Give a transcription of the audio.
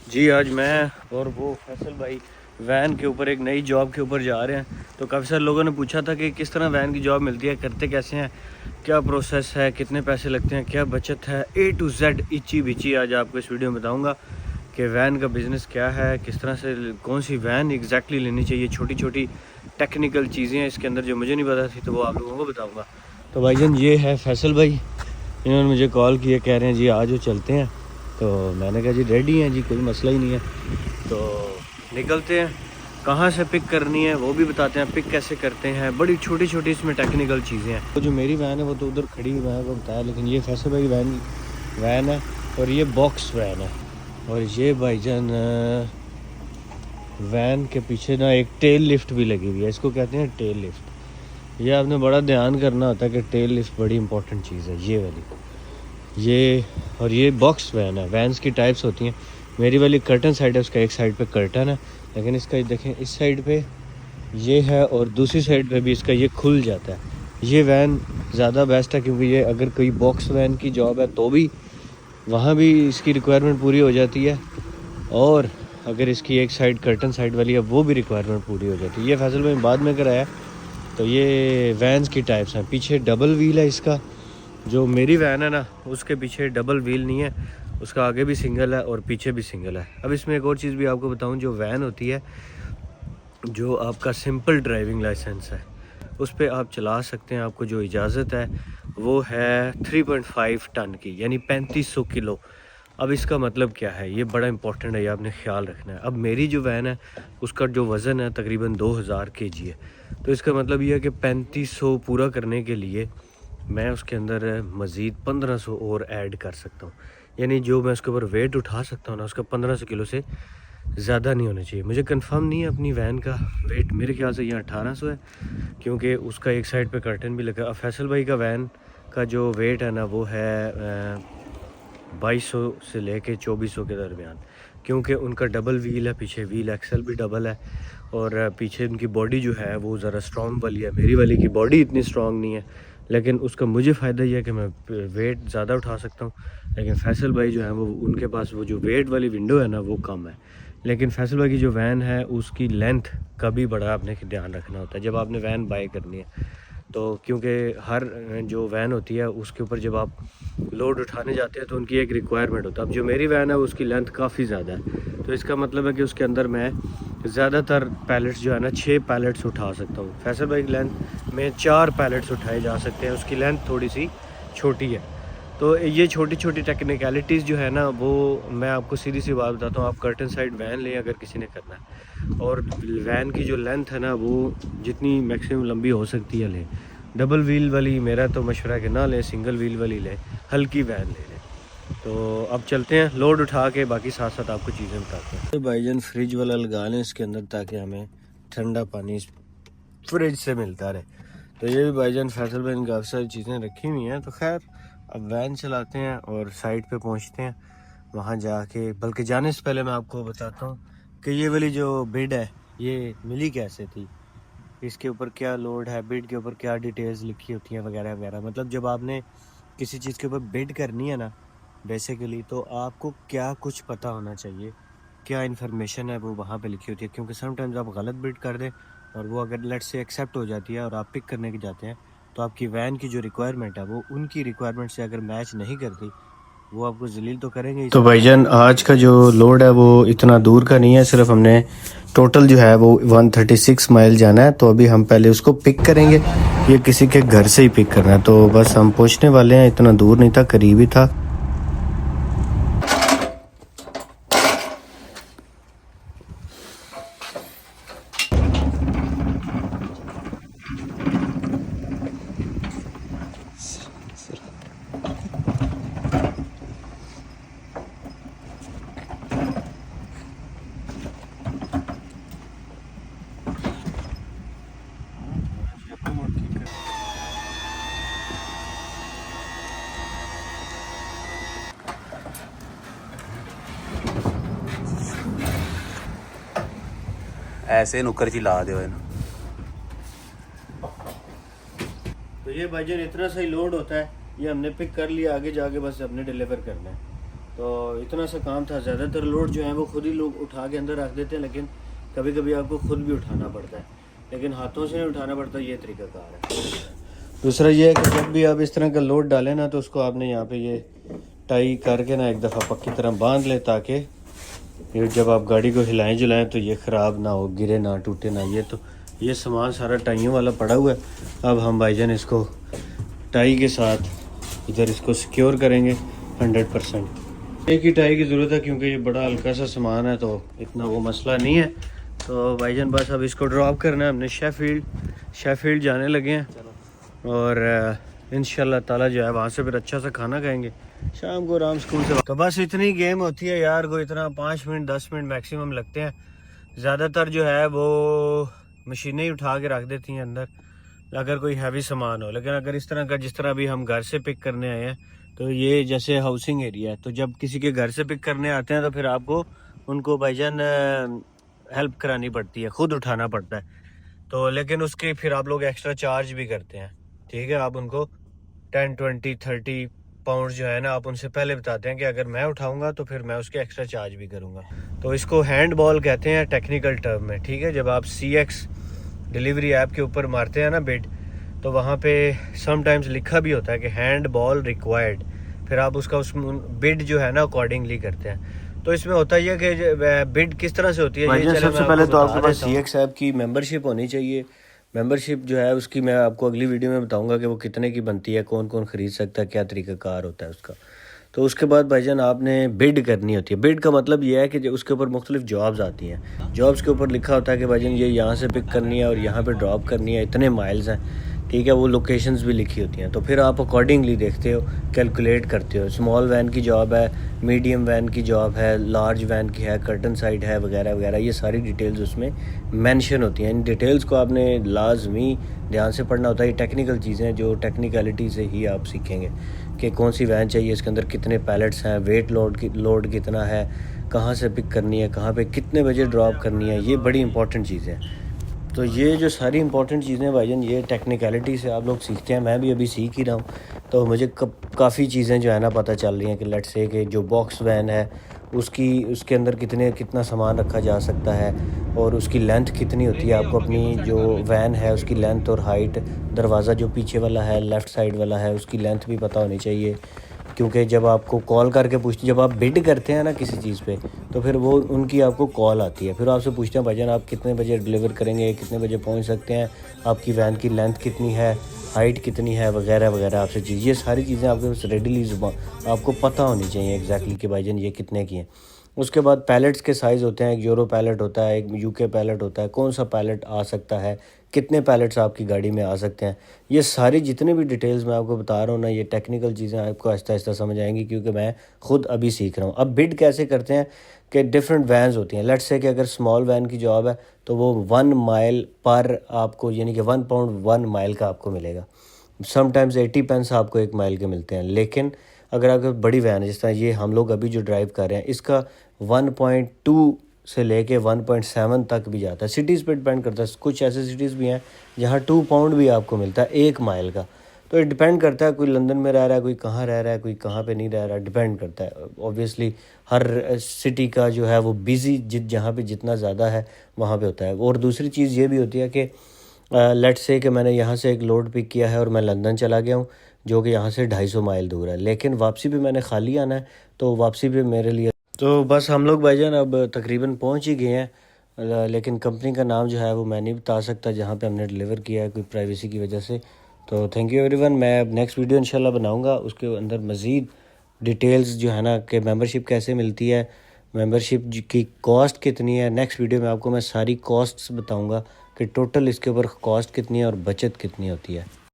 जी आज मैं और वो फैसल भाई वैन के ऊपर एक नई जॉब के ऊपर जा रहे हैं। तो काफ़ी सारे लोगों ने पूछा था कि किस तरह वैन की जॉब मिलती है, करते कैसे हैं, क्या प्रोसेस है, कितने पैसे लगते हैं, क्या बचत है, A to Z इची बिची आज आपको इस वीडियो में बताऊंगा कि वैन का बिज़नेस क्या है, किस तरह से कौन सी वैन एग्जैक्टली लेनी चाहिए। छोटी छोटी टेक्निकल चीज़ें हैं इसके अंदर जो मुझे नहीं पता थी, तो वो आप लोगों को बताऊँगा। तो भाईजान ये है फैसल भाई, इन्होंने मुझे कॉल किया, कह रहे हैं जी आज चलते हैं। तो मैंने कहा जी रेडी हैं जी, कोई मसला ही नहीं है। तो निकलते हैं। कहाँ से पिक करनी है वो भी बताते हैं, पिक कैसे करते हैं, बड़ी छोटी छोटी इसमें टेक्निकल चीज़ें हैं। तो जो मेरी वैन है वो तो उधर खड़ी हुई है, वो बताया, लेकिन ये फैसल भाई वैन है और ये बॉक्स वैन है। और ये भाईजान वैन के पीछे ना एक टेल लिफ्ट भी लगी हुई है, इसको कहते हैं टेल लिफ्ट। ये आपने बड़ा ध्यान करना होता है कि टेल लिफ्ट बड़ी इंपॉर्टेंट चीज़ है ये वाली। ये और ये बॉक्स वैन है। वैन्स की टाइप्स होती हैं। मेरी वाली कर्टन साइड है, उसका एक साइड पे कर्टन है, लेकिन इसका देखें इस साइड पे ये है और दूसरी साइड पे भी इसका ये खुल जाता है। ये वैन ज़्यादा बेस्ट है क्योंकि ये अगर कोई बॉक्स वैन की जॉब है तो भी वहाँ भी इसकी रिक्वायरमेंट पूरी हो जाती है, और अगर इसकी एक साइड कर्टन साइड वाली है वो भी रिक्वायरमेंट पूरी हो जाती है। ये फैसल में बाद में कराया। तो ये वैन्स की टाइप्स हैं। पीछे डबल व्हील है इसका, जो मेरी वैन है ना उसके पीछे डबल व्हील नहीं है, उसका आगे भी सिंगल है और पीछे भी सिंगल है। अब इसमें एक और चीज़ भी आपको बताऊं, जो वैन होती है, जो आपका सिंपल ड्राइविंग लाइसेंस है उस पर आप चला सकते हैं। आपको जो इजाज़त है वो है 3.5 टन की, यानी 3500 किलो। अब इसका मतलब क्या है, ये बड़ा इंपॉर्टेंट है, ये आपने ख्याल रखना है। अब मेरी जो वैन है उसका जो वज़न है तकरीबन 2000 kg है। तो इसका मतलब ये है कि 3500 पूरा करने के लिए मैं उसके अंदर मज़ीद 1500 और ऐड कर सकता हूँ। यानी जो मैं उसके ऊपर वेट उठा सकता हूँ ना, उसका 1500 किलो से ज़्यादा नहीं होना चाहिए। मुझे कंफर्म नहीं है अपनी वैन का वेट, मेरे ख्याल से यहाँ 1800 है, क्योंकि उसका एक साइड पे कर्टन भी लगा। फैसल भाई का वैन का जो वेट है ना वो है 2200 से लेके 2400 के दरमियान, क्योंकि उनका डबल व्हील है, पीछे व्हील एक्सल भी डबल है, और पीछे उनकी बॉडी जो है वो ज़रा स्ट्रॉन्ग वाली है। मेरी वाली की बॉडी इतनी स्ट्रॉन्ग नहीं है, लेकिन उसका मुझे फ़ायदा यह है कि मैं वेट ज़्यादा उठा सकता हूँ। लेकिन फैसल भाई जो है वो उनके पास वो जो वेट वाली विंडो है ना वो कम है। लेकिन फैसल भाई की जो वैन है उसकी लेंथ का भी बड़ा आपने ध्यान रखना होता है जब आपने वैन बाय करनी है। तो क्योंकि हर जो वैन होती है उसके ऊपर जब आप लोड उठाने जाते हैं तो उनकी एक रिक्वायरमेंट होता है। अब जो मेरी वैन है उसकी लेंथ काफ़ी ज़्यादा है, तो इसका मतलब है कि उसके अंदर मैं ज़्यादातर पैलेट्स जो है ना 6 पैलेट्स उठा सकता हूँ। फैसल भाई की लेंथ में 4 पैलेट्स उठाए जा सकते हैं, उसकी लेंथ थोड़ी सी छोटी है। तो ये छोटी छोटी टेक्निकलिटीज़ जो है ना वो मैं आपको सीधी सी बात बताता हूँ। आप कर्टन साइड वैन लें अगर किसी ने करना है, और वैन की जो लेंथ है ना वो जितनी मैक्सिमम लंबी हो सकती है लें। डबल व्हील वाली मेरा तो मशवरा है कि ना लें, सिंगल व्हील वाली लें, हल्की वैन ले लें। तो अब चलते हैं लोड उठा के, बाकी साथ साथ आपको चीज़ें बताते हैं। तो भाईजान फ्रिज वाला लगा लें इसके अंदर ताकि हमें ठंडा पानी फ्रिज से मिलता रहे। तो ये भी भाईजान फैसल भाई ने काफ़ी सारी चीज़ें रखी हुई हैं। तो खैर अब वैन चलाते हैं और साइड पे पहुंचते हैं। वहाँ जाके, बल्कि जाने से पहले मैं आपको बताता हूँ कि ये वाली जो बिड है ये मिली कैसे थी, इसके ऊपर क्या लोड है, बिड के ऊपर क्या डिटेल्स लिखी होती हैं वगैरह वगैरह। मतलब जब आपने किसी चीज़ के ऊपर बिड करनी है ना बेसिकली, तो आपको क्या कुछ पता होना चाहिए, क्या इन्फॉर्मेशन है वो वहाँ पे लिखी होती है। क्योंकि समटाइम्स आप गलत बिड कर दें और वो अगर लेट से एक्सेप्ट हो जाती है और आप पिक करने के जाते हैं, तो आपकी वैन की जो रिक्वायरमेंट है वो उनकी रिक्वायरमेंट से अगर मैच नहीं करती, वो आपको जलील तो करेंगे ही। तो भाईजान आज का जो लोड है वो इतना दूर का नहीं है, सिर्फ हमने टोटल जो है वो 136 माइल जाना है। तो अभी हम पहले उसको पिक करेंगे, ये किसी के घर से ही पिक करना है। तो बस हम पहुंचने वाले हैं, इतना दूर नहीं था, करीब ही था। ऐसे नुक्कर ची ला दो इन। तो ये भाईजान इतना सही लोड होता है, ये हमने पिक कर लिया, आगे जाके बस अपने डिलीवर करना है। तो इतना सा काम था। ज़्यादातर लोड जो है वो खुद ही लोग उठा के अंदर रख देते हैं, लेकिन कभी कभी आपको खुद भी उठाना पड़ता है, लेकिन हाथों से नहीं उठाना पड़ता, ये तरीक़ाकार है। दूसरा ये है कि जब भी आप इस तरह का लोड डालें ना, तो उसको आपने यहाँ पे ये टाई करके ना एक दफ़ा पक्की तरह बांध लें, ताकि ये जब आप गाड़ी को हिलाएं जुलाएं तो ये ख़राब ना हो, गिरे ना, टूटे ना। ये तो ये सामान सारा टाइयों वाला पड़ा हुआ है। अब हम भाईजान इसको टाई के साथ इधर इसको सिक्योर करेंगे 100%। एक ही टाई की ज़रूरत है क्योंकि ये बड़ा हल्का सा सामान है, तो इतना वो मसला नहीं है। तो भाईजान बस अब इसको ड्रॉप करना है हमने। शेफील्ड जाने लगे हैं और इंशाल्लाह ताला जो है वहाँ से फिर अच्छा सा खाना खाएंगे शाम को आराम स्कूल से। तो बस इतनी गेम होती है यार, को इतना 5 मिनट 10 मिनट मैक्सिमम लगते हैं। ज़्यादातर जो है वो मशीनें ही उठा के रख देती हैं अंदर अगर कोई हैवी सामान हो। लेकिन अगर इस तरह का, जिस तरह अभी हम घर से पिक करने आए हैं, तो ये जैसे हाउसिंग एरिया है, तो जब किसी के घर से पिक करने आते हैं तो फिर आपको उनको भाईजान हेल्प करानी पड़ती है, ख़ुद उठाना पड़ता है। तो लेकिन उसके फिर आप लोग एक्स्ट्रा चार्ज भी करते हैं, ठीक है। आप उनको 10 20 30 पाउंड जो है ना, आप उनसे पहले बताते हैं कि अगर मैं उठाऊंगा तो फिर मैं उसके एक्स्ट्रा चार्ज भी करूंगा। तो इसको हैंड बॉल कहते हैं टेक्निकल टर्म में, ठीक है। जब आप CX डिलीवरी ऐप के ऊपर मारते हैं ना बिड, तो वहाँ पे समटाइम्स लिखा भी होता है कि हैंड बॉल रिक्वायर्ड, फिर आप उसका उस बिड जो है ना अकॉर्डिंगली करते हैं। तो इसमें होता ही है कि बिड किस तरह से होती है। ये सबसे पहले तो आपके पास CX ऐप की मेंबरशिप होनी चाहिए। मेंबरशिप जो है उसकी मैं आपको अगली वीडियो में बताऊंगा कि वो कितने की बनती है, कौन कौन ख़रीद सकता है, क्या तरीक़ाकार होता है उसका। तो उसके बाद भाईजान आपने बिड करनी होती है। बिड का मतलब ये है कि उसके ऊपर मुख्तलिफ जॉब्स आती हैं। जॉब्स के ऊपर लिखा होता है कि भाईजान ये यहाँ से पिक करनी है और यहाँ पे ड्रॉप करनी है, इतने माइल्स हैं, ठीक है। वो लोकेशंस भी लिखी होती हैं। तो फिर आप अकॉर्डिंगली देखते हो, कैलकुलेट करते हो। स्मॉल वैन की जॉब है, मीडियम वैन की जॉब है, लार्ज वैन की है, कर्टन साइड है, वगैरह वगैरह, ये सारी डिटेल्स उसमें मेंशन होती हैं। इन डिटेल्स को आपने लाजमी ध्यान से पढ़ना होता है। ये टेक्निकल चीज़ें जो टेक्निकलिटी से ही आप सीखेंगे कि कौन सी वैन चाहिए, इसके अंदर कितने पैलेट्स हैं, वेट लोड कितना है, कहाँ से पिक करनी है, कहाँ पे कितने बजे ड्रॉप करनी है, ये बड़ी इंपॉर्टेंट चीज़ें हैं। तो ये जो सारी इंपॉर्टेंट चीज़ें भाईजान, ये टेक्निकलिटी से आप लोग सीखते हैं। मैं भी अभी सीख ही रहा हूँ, तो मुझे काफ़ी चीज़ें जो है ना पता चल रही हैं कि लेट्स से कि जो बॉक्स वैन है उसके अंदर कितना सामान रखा जा सकता है और उसकी लेंथ कितनी होती है। आपको अपनी जो वैन है उसकी लेंथ और हाइट, दरवाज़ा जो पीछे वाला है लेफ़्ट साइड वाला है उसकी लेंथ भी पता होनी चाहिए, क्योंकि जब आपको कॉल करके पूछते, जब आप बिड करते हैं ना किसी चीज़ पे, तो फिर वो उनकी आपको कॉल आती है। फिर आपसे पूछते हैं भाईजान आप कितने बजे डिलीवर करेंगे, कितने बजे पहुंच सकते हैं, आपकी वैन की लेंथ कितनी है, हाइट कितनी है, वगैरह वगैरह आपसे चीज़, ये सारी चीज़ें आपके पास रेडीली आपको पता होनी चाहिए एग्जैक्टली कि भाईजान ये कितने की हैं। उसके बाद पैलेट्स के साइज़ होते हैं, एक यूरो पैलेट होता है, एक UK पैलेट होता है, कौन सा पैलेट आ सकता है, कितने पैलेट्स आपकी गाड़ी में आ सकते हैं। ये सारी जितने भी डिटेल्स मैं आपको बता रहा हूँ ना, ये टेक्निकल चीज़ें आपको आहिस्ता आहिस्ता समझ आएंगी, क्योंकि मैं खुद अभी सीख रहा हूँ। अब बिड कैसे करते हैं कि डिफरेंट वैन्स होती हैं। लेट्स से कि अगर स्मॉल वैन की जॉब है तो वो 1 माइल पर आपको, यानी कि 1 पाउंड 1 माइल का आपको मिलेगा। समटाइम्स 80 पेंस आपको 1 माइल के मिलते हैं। लेकिन अगर आपकी बड़ी वैन है, जिस तरह ये हम लोग अभी जो ड्राइव कर रहे हैं, इसका 1.2 से लेके 1.7 तक भी जाता है। सिटीज़ पे डिपेंड करता है। कुछ ऐसे सिटीज़ भी हैं जहाँ 2 पाउंड भी आपको मिलता है 1 माइल का। तो ये डिपेंड करता है, कोई लंदन में रह रहा है, कोई कहाँ रह रहा है, कोई कहाँ पे नहीं रह रहा है, डिपेंड करता है। ऑब्वियसली हर सिटी का जो है वो बिज़ी जहाँ पे जितना ज़्यादा है वहाँ पे होता है। और दूसरी चीज़ ये भी होती है कि लेट्स से कि मैंने यहाँ से एक लोड पिक किया है और मैं लंदन चला गया हूँ, जो कि यहाँ से 250 माइल दूर है, लेकिन वापसी पे मैंने खाली आना है, तो वापसी पे मेरे लिए तो बस हम लोग भाईजान अब तकरीबन पहुँच ही गए हैं। लेकिन कंपनी का नाम जो है वो मैं नहीं बता सकता जहाँ पे हमने डिलीवर किया है, कोई प्राइवेसी की वजह से। तो थैंक यू एवरीवन। मैं अब नेक्स्ट वीडियो इंशाल्लाह बनाऊँगा, उसके अंदर मज़ीद डिटेल्स जो है ना कि मेंबरशिप कैसे मिलती है, मेंबरशिप की कॉस्ट कितनी है। नेक्स्ट वीडियो में आपको मैं सारी कॉस्ट्स बताऊँगा कि टोटल इसके ऊपर कॉस्ट कितनी है और बचत कितनी होती है।